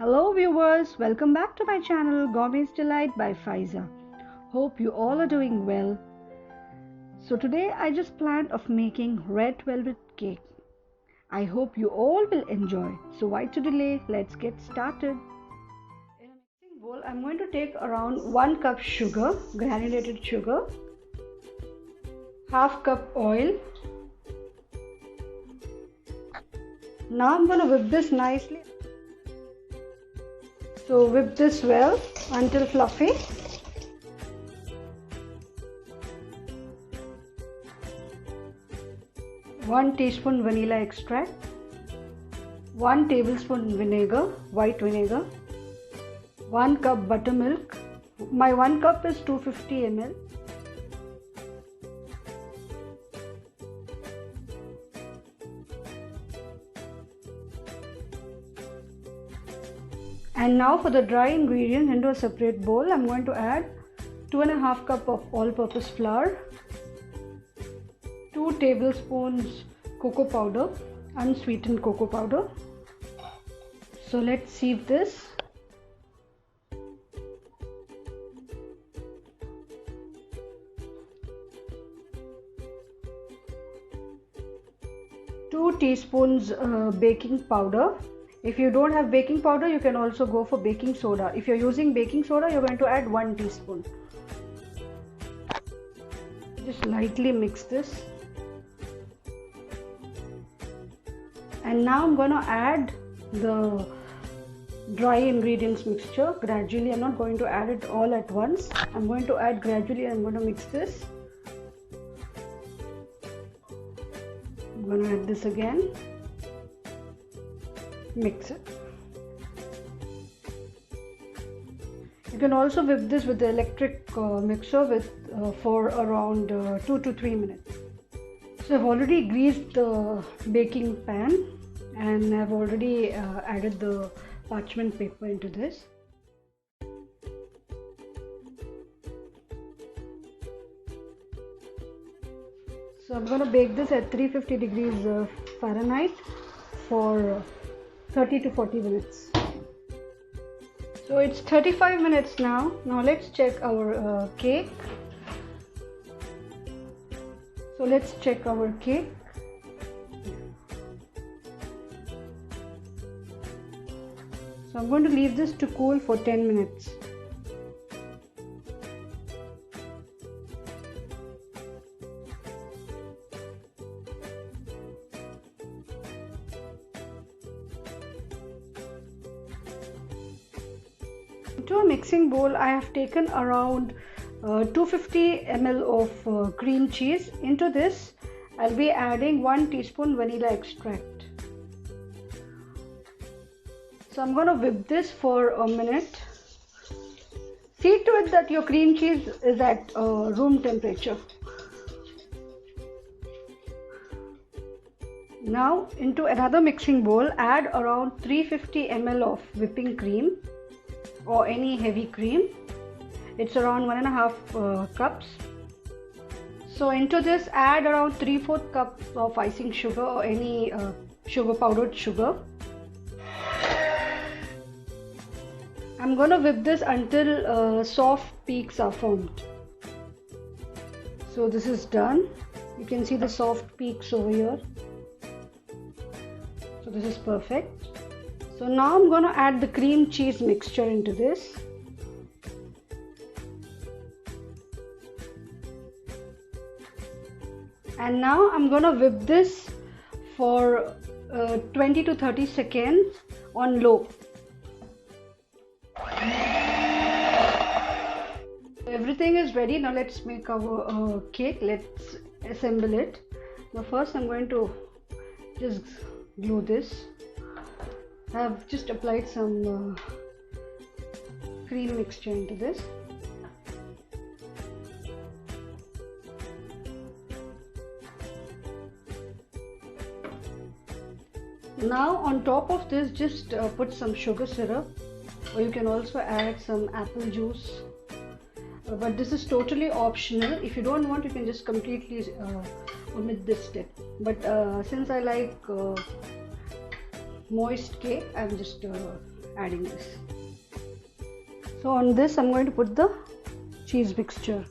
Hello viewers, welcome back to my channel Gourmet's Delight by Faiza. Hope you all are doing well. So today I just planned of making red velvet cake. I hope you all will enjoy. So why to delay? Let's get started. In a mixing bowl, I'm going to take around 1 cup sugar, granulated sugar, half cup oil. Now I'm going to whip this nicely. So whip this well until fluffy. One teaspoon vanilla extract, 1 tablespoon vinegar, white vinegar, 1 cup buttermilk. My 1 cup is 250 ml. And now for the dry ingredients into a separate bowl, I'm going to add 2.5 cup of all-purpose flour, 2 tablespoons cocoa powder, unsweetened cocoa powder. So let's sieve this. Two teaspoons baking powder. If you don't have baking powder, you can also go for baking soda. If you're using baking soda, you're going to add 1 teaspoon. Just lightly mix this. And now I'm going to add the dry ingredients mixture gradually. I'm not going to add it all at once. I'm going to add gradually. I'm going to mix this. I'm going to add this again. Mix it. You can also whip this with the electric mixer for around 2 to 3 minutes. So I've already greased the baking pan and I've already added the parchment paper into this. So I'm going to bake this at 350 degrees Fahrenheit for 30 to 40 minutes. So it's 35 minutes now. Now let's check our cake. So let's check our cake. So I'm going to leave this to cool for 10 minutes. Into a mixing bowl, I have taken around 250 ml of cream cheese. Into this, I'll be adding 1 teaspoon vanilla extract. So I'm going to whip this for a minute. See to it that your cream cheese is at room temperature. Now into another mixing bowl, add around 350 ml of whipping cream or any heavy cream. It's around 1.5 cups. So into this, add around 3/4 cups of icing sugar or any powdered sugar. I'm going to whip this until soft peaks are formed. So this is done. You can see the soft peaks over here. So this is perfect. So now I'm going to add the cream cheese mixture into this. And now I'm going to whip this for 20 to 30 seconds on low. Everything is ready. Now let's make our cake. Let's assemble it. Now first I'm going to just glue this. I have just applied some cream mixture into this. Now on top of this, just put some sugar syrup, or you can also add some apple juice. But this is totally optional. If you don't want, you can just completely omit this step. But since I like moist cake, I'm just adding this. So on this I'm going to put the cheese mixture.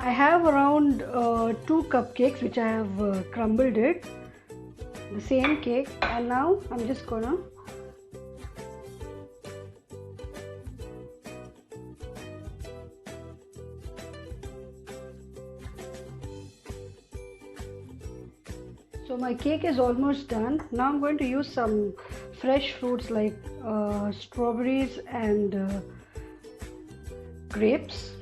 I have around 2 cupcakes which I have crumbled it, the same cake, and now I'm just gonna so my cake is almost done. Now I'm going to use some fresh fruits like strawberries and grapes.